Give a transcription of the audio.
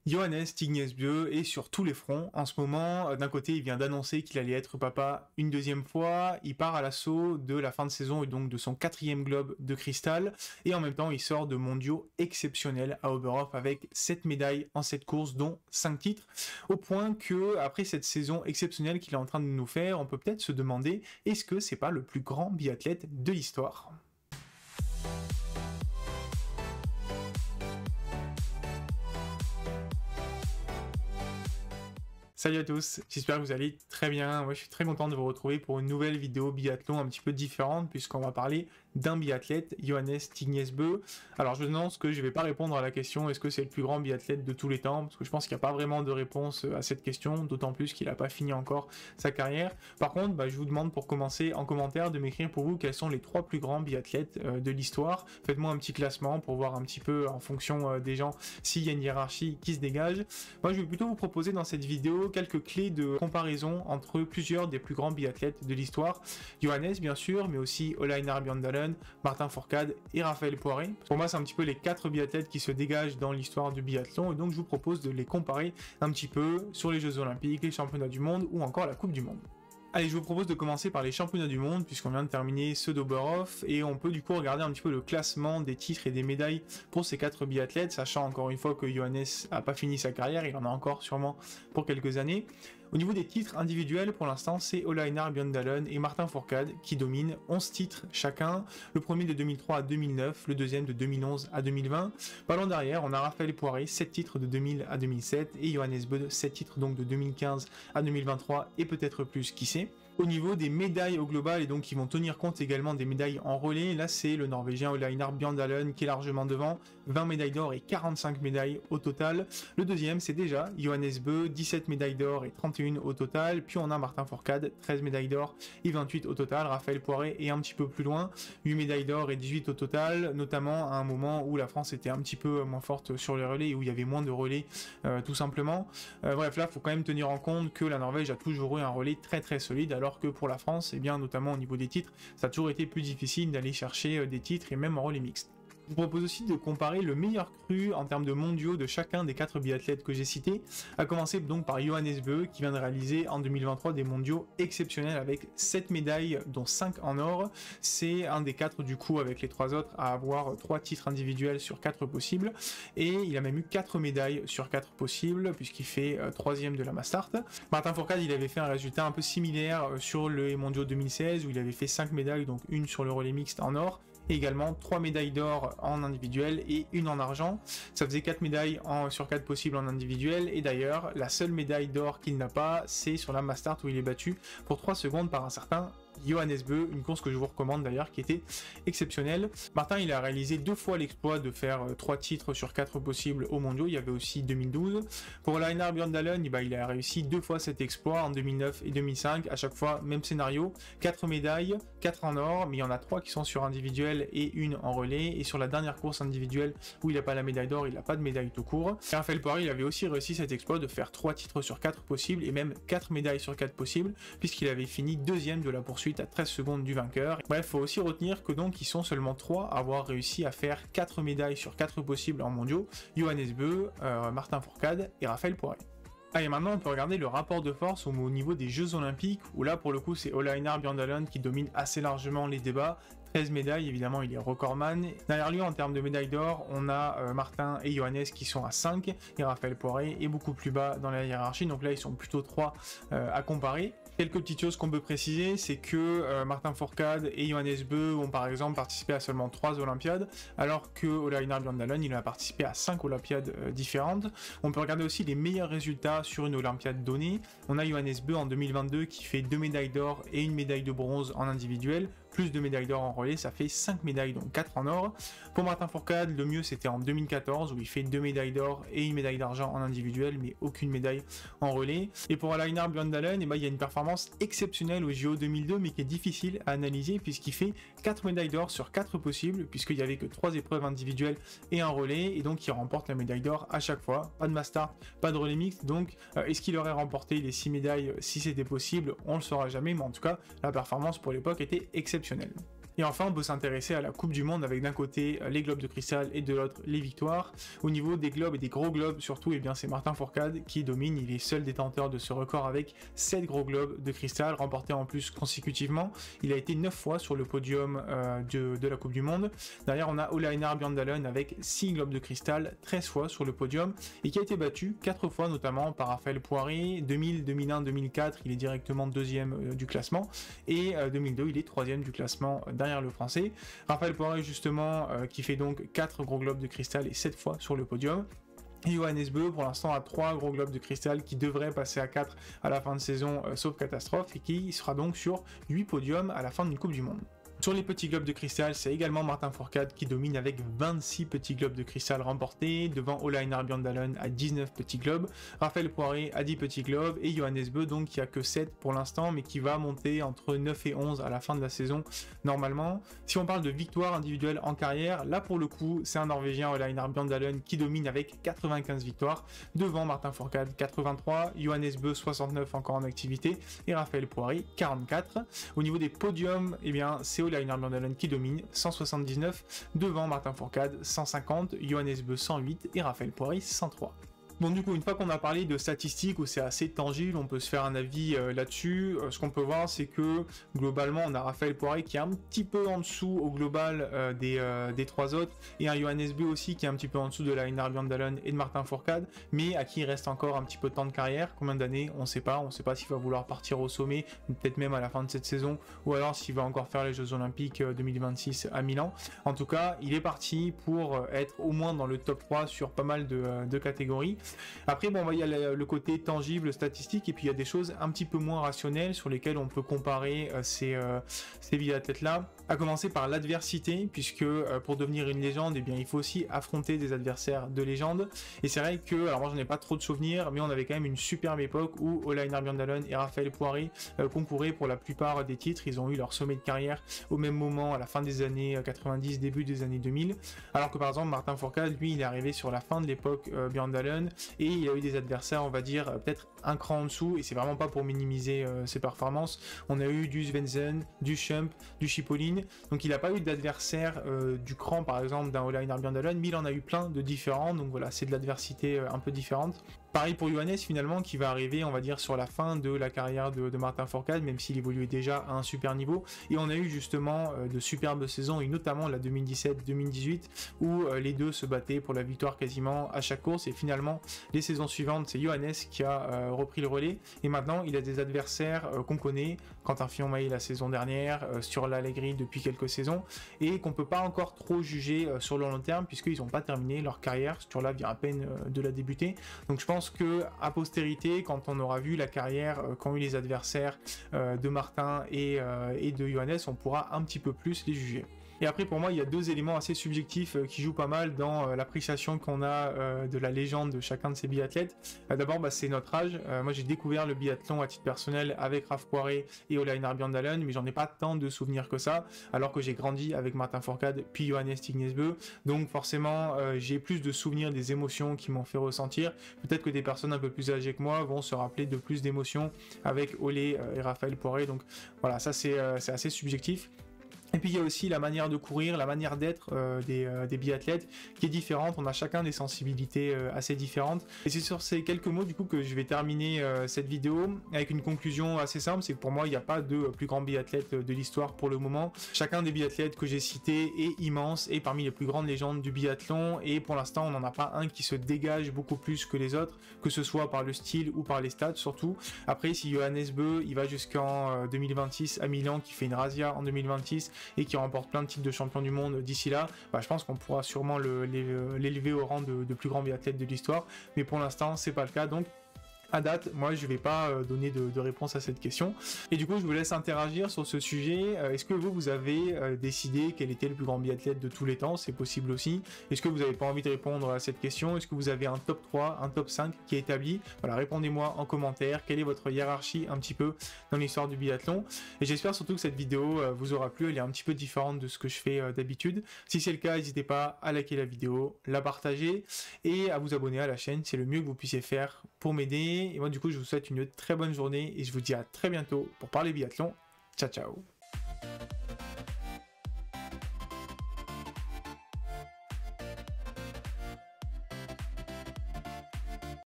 Johannes Tignes-Bö est sur tous les fronts en ce moment. D'un côté, il vient d'annoncer qu'il allait être papa une deuxième fois. Il part à l'assaut de la fin de saison et donc de son 4e globe de cristal. Et en même temps, il sort de mondiaux exceptionnels à Oberhof avec 7 médailles en 7 courses, dont 5 titres. Au point que, après cette saison exceptionnelle qu'il est en train de nous faire, on peut peut-être se demander, est-ce que c'est pas le plus grand biathlète de l'histoire ? Salut à tous, j'espère que vous allez très bien. Moi, je suis très content de vous retrouver pour une nouvelle vidéo biathlon un petit peu différente puisqu'on va parler d'un biathlète, Johannes Tignes-Bö. Alors, je vous annonce que je vais pas répondre à la question est-ce que c'est le plus grand biathlète de tous les temps, parce que je pense qu'il n'y a pas vraiment de réponse à cette question, d'autant plus qu'il n'a pas fini encore sa carrière. Par contre, je vous demande pour commencer en commentaire de m'écrire pour vous quels sont les 3 plus grands biathlètes de l'histoire. Faites-moi un petit classement pour voir un petit peu en fonction des gens s'il y a une hiérarchie qui se dégage. Moi, je vais plutôt vous proposer dans cette vidéo quelques clés de comparaison entre plusieurs des plus grands biathlètes de l'histoire. Johannes, bien sûr, mais aussi Ola Einar Bjørndalen, Martin Fourcade et Raphaël Poiré. Pour moi, c'est un petit peu les 4 biathlètes qui se dégagent dans l'histoire du biathlon, et donc je vous propose de les comparer un petit peu sur les Jeux Olympiques, les Championnats du Monde ou encore la Coupe du Monde. Allez, je vous propose de commencer par les championnats du monde, puisqu'on vient de terminer ceux d'Oberhof, et on peut du coup regarder un petit peu le classement des titres et des médailles pour ces 4 biathlètes, sachant encore une fois que Johannes n'a pas fini sa carrière, il en a encore sûrement pour quelques années. Au niveau des titres individuels, pour l'instant, c'est Ola Einar Bjørndalen et Martin Fourcade qui dominent 11 titres chacun, le premier de 2003 à 2009, le deuxième de 2011 à 2020. Ballon derrière, on a Raphaël Poiré, 7 titres de 2000 à 2007, et Johannes Bö, 7 titres donc de 2015 à 2023, et peut-être plus, qui sait. Au niveau des médailles au global, et donc qui vont tenir compte également des médailles en relais, là c'est le Norvégien Ola Einar Bjørndalen qui est largement devant, 20 médailles d'or et 45 médailles au total. Le deuxième c'est déjà Johannes Bö, 17 médailles d'or et 31 au total, puis on a Martin Fourcade, 13 médailles d'or et 28 au total, Raphaël Poiré est un petit peu plus loin, 8 médailles d'or et 18 au total, notamment à un moment où la France était un petit peu moins forte sur les relais et où il y avait moins de relais tout simplement. Bref, là il faut quand même tenir en compte que la Norvège a toujours eu un relais très très solide, alors que pour la France, et bien notamment au niveau des titres, ça a toujours été plus difficile d'aller chercher des titres et même en relais mixte. Je vous propose aussi de comparer le meilleur cru en termes de mondiaux de chacun des 4 biathlètes que j'ai cités, à commencer donc par Johannes Bö qui vient de réaliser en 2023 des mondiaux exceptionnels avec 7 médailles dont 5 en or. C'est un des 4 du coup avec les 3 autres à avoir 3 titres individuels sur 4 possibles, et il a même eu 4 médailles sur 4 possibles puisqu'il fait 3e de la Mastart. Martin Fourcade, il avait fait un résultat un peu similaire sur les mondiaux 2016 où il avait fait 5 médailles, donc une sur le relais mixte en or, et également 3 médailles d'or en individuel et une en argent. Ça faisait 4 médailles sur 4 possibles en individuel, et d'ailleurs la seule médaille d'or qu'il n'a pas, c'est sur la Mastart où il est battu pour 3 secondes par un certain Johannes Bö, une course que je vous recommande d'ailleurs qui était exceptionnelle. Martin, il a réalisé 2 fois l'exploit de faire 3 titres sur 4 possibles aux mondiaux, il y avait aussi 2012. Pour Ola Einar Bjørndalen, il a réussi 2 fois cet exploit en 2009 et 2005, à chaque fois même scénario, 4 médailles, 4 en or, mais il y en a 3 qui sont sur individuel et une en relais, et sur la dernière course individuelle où il n'a pas la médaille d'or, il n'a pas de médaille tout court. Et Raphaël Poiré, il avait aussi réussi cet exploit de faire 3 titres sur 4 possibles et même 4 médailles sur 4 possibles, puisqu'il avait fini 2e de la poursuite à 13 secondes du vainqueur. Bref, faut aussi retenir que donc ils sont seulement 3 à avoir réussi à faire 4 médailles sur 4 possibles en mondiaux, Johannes Bö, Martin Fourcade et Raphaël Poiré. Allez, maintenant on peut regarder le rapport de force au niveau des Jeux Olympiques, où là pour le coup c'est Ola Einar Bjørndalen qui domine assez largement les débats. 13 médailles, évidemment il est recordman. Derrière lui en termes de médailles d'or, on a Martin et Johannes qui sont à 5, et Raphaël Poiré est beaucoup plus bas dans la hiérarchie, donc là ils sont plutôt 3 à comparer. Quelques petites choses qu'on peut préciser, c'est que Martin Fourcade et Johannes Bö ont par exemple participé à seulement 3 Olympiades, alors que Ola Einar Bjørndalen il a participé à 5 Olympiades différentes. On peut regarder aussi les meilleurs résultats sur une Olympiade donnée. On a Johannes Bö en 2022 qui fait 2 médailles d'or et une médaille de bronze en individuel, plus 2 médailles d'or en relais, ça fait 5 médailles, donc 4 en or. Pour Martin Fourcade, le mieux c'était en 2014 où il fait 2 médailles d'or et une médaille d'argent en individuel, mais aucune médaille en relais. Et pour Ola Einar Bjørndalen, il y a une performance exceptionnelle au JO 2002, mais qui est difficile à analyser puisqu'il fait 4 médailles d'or sur 4 possibles, puisqu'il n'y avait que 3 épreuves individuelles et un relais, et donc il remporte la médaille d'or à chaque fois. Pas de Mastart, pas de relais mixte, donc est-ce qu'il aurait remporté les 6 médailles si c'était possible? On le saura jamais, mais en tout cas, la performance pour l'époque était exceptionnelle. Et enfin, on peut s'intéresser à la Coupe du Monde avec d'un côté les globes de cristal et de l'autre les victoires. Au niveau des globes et des gros globes surtout, eh bien c'est Martin Fourcade qui domine, il est seul détenteur de ce record avec 7 gros globes de cristal remportés en plus consécutivement. Il a été 9 fois sur le podium de la Coupe du Monde. Derrière, on a Ole Einar Bjørndalen avec 6 globes de cristal, 13 fois sur le podium et qui a été battu 4 fois notamment par Raphaël Poiré. 2000, 2001, 2004, il est directement deuxième du classement et 2002, il est troisième du classement derrière le français. Raphaël Poiré justement qui fait donc 4 gros globes de cristal et 7 fois sur le podium. Et Johannes Bö pour l'instant a 3 gros globes de cristal qui devraient passer à 4 à la fin de saison sauf catastrophe et qui sera donc sur 8 podiums à la fin d'une Coupe du Monde. Sur les petits globes de cristal, c'est également Martin Fourcade qui domine avec 26 petits globes de cristal remportés, devant Ole Einar Bjørndalen à 19 petits globes, Raphaël Poiré à 10 petits globes, et Johannes Bö donc qui a que 7 pour l'instant, mais qui va monter entre 9 et 11 à la fin de la saison normalement. Si on parle de victoire individuelle en carrière, là pour le coup, c'est un Norvégien, Ole Einar Bjørndalen, qui domine avec 95 victoires, devant Martin Fourcade 83, Johannes Bö 69 encore en activité, et Raphaël Poiré 44. Au niveau des podiums, eh bien c'est Ole Einar Bjørndalen qui domine, 179, devant Martin Fourcade 150, Johannes Bö 108 et Raphaël Poiré 103. Bon, du coup, une fois qu'on a parlé de statistiques où c'est assez tangible, on peut se faire un avis là-dessus. Ce qu'on peut voir, c'est que globalement, on a Raphaël Poiré qui est un petit peu en dessous au global des 3 autres, et un Johannes Bö aussi qui est un petit peu en dessous de Ole Einar Bjørndalen et de Martin Fourcade, mais à qui il reste encore un petit peu de temps de carrière. Combien d'années? On sait pas s'il va vouloir partir au sommet, peut-être même à la fin de cette saison, ou alors s'il va encore faire les Jeux Olympiques 2026 à Milan. En tout cas, il est parti pour être au moins dans le top 3 sur pas mal de catégories. Après, bon, il y a le côté tangible, statistique, et puis il y a des choses un petit peu moins rationnelles sur lesquelles on peut comparer ces biathlètes-là. À commencer par l'adversité, puisque pour devenir une légende, eh bien, il faut aussi affronter des adversaires de légende. Et c'est vrai que, alors moi j'en ai pas trop de souvenirs, mais on avait quand même une superbe époque où Ole Einar Bjørndalen et Raphaël Poiré concouraient pour la plupart des titres. Ils ont eu leur sommet de carrière au même moment, à la fin des années 90, début des années 2000. Alors que par exemple, Martin Fourcade, lui, il est arrivé sur la fin de l'époque Bjørndalen, et il a eu des adversaires, on va dire, peut-être un cran en dessous, et c'est vraiment pas pour minimiser ses performances. On a eu du Svensson, du Schump, du Chipolin, donc il n'a pas eu d'adversaire du cran par exemple d'un Ole Einar Bjørndalen, mais il en a eu plein de différents, donc voilà, c'est de l'adversité un peu différente. Pareil pour Johannes finalement, qui va arriver, on va dire, sur la fin de la carrière de Martin Fourcade, même s'il évoluait déjà à un super niveau. Et on a eu justement de superbes saisons, et notamment la 2017-2018, où les deux se battaient pour la victoire quasiment à chaque course. Et finalement, les saisons suivantes, c'est Johannes qui a repris le relais. Et maintenant, il a des adversaires qu'on connaît, Quentin Fillon-Maillet la saison dernière, sur l'Allegri depuis quelques saisons, et qu'on peut pas encore trop juger sur le long terme, puisqu'ils n'ont pas terminé leur carrière. Sturla vient à peine de la débuter. Donc je pense que à postérité, quand on aura vu la carrière qu'ont eu les adversaires de Martin et de Johannes, on pourra un petit peu plus les juger. Et après, pour moi, il y a deux éléments assez subjectifs qui jouent pas mal dans l'appréciation qu'on a de la légende de chacun de ces biathlètes. D'abord, c'est notre âge. Moi, j'ai découvert le biathlon à titre personnel avec Raph Poiré et Ole Einar Bjørndalen, mais j'en ai pas tant de souvenirs que ça, alors que j'ai grandi avec Martin Fourcade puis Johannes Tingnes Bö. Donc forcément, j'ai plus de souvenirs des émotions qui m'ont fait ressentir. Peut-être que des personnes un peu plus âgées que moi vont se rappeler de plus d'émotions avec Ole et Raphaël Poiré. Donc voilà, ça c'est assez subjectif. Et puis il y a aussi la manière de courir, la manière d'être des biathlètes qui est différente. On a chacun des sensibilités assez différentes. Et c'est sur ces quelques mots du coup que je vais terminer cette vidéo avec une conclusion assez simple. C'est que pour moi il n'y a pas de plus grand biathlète de l'histoire pour le moment. Chacun des biathlètes que j'ai cités est immense et parmi les plus grandes légendes du biathlon. Et pour l'instant on n'en a pas un qui se dégage beaucoup plus que les autres, que ce soit par le style ou par les stats surtout. Après si Johannes Bö il va jusqu'en 2026 à Milan, qui fait une razzia en 2026 et qui remporte plein de titres de champion du monde d'ici là, je pense qu'on pourra sûrement l'élever au rang de plus grand biathlète de l'histoire, mais pour l'instant c'est pas le cas. Donc à date, moi je vais pas donner de réponse à cette question, et du coup je vous laisse interagir sur ce sujet. Est-ce que vous avez décidé quel était le plus grand biathlète de tous les temps? C'est possible aussi. Est-ce que vous n'avez pas envie de répondre à cette question? Est-ce que vous avez un top 3, un top 5 qui est établi? Voilà, répondez-moi en commentaire, quelle est votre hiérarchie un petit peu dans l'histoire du biathlon, et j'espère surtout que cette vidéo vous aura plu. Elle est un petit peu différente de ce que je fais d'habitude. Si c'est le cas, n'hésitez pas à liker la vidéo, la partager et à vous abonner à la chaîne, c'est le mieux que vous puissiez faire pour m'aider. Et moi du coup je vous souhaite une très bonne journée et je vous dis à très bientôt pour parler biathlon. Ciao ciao.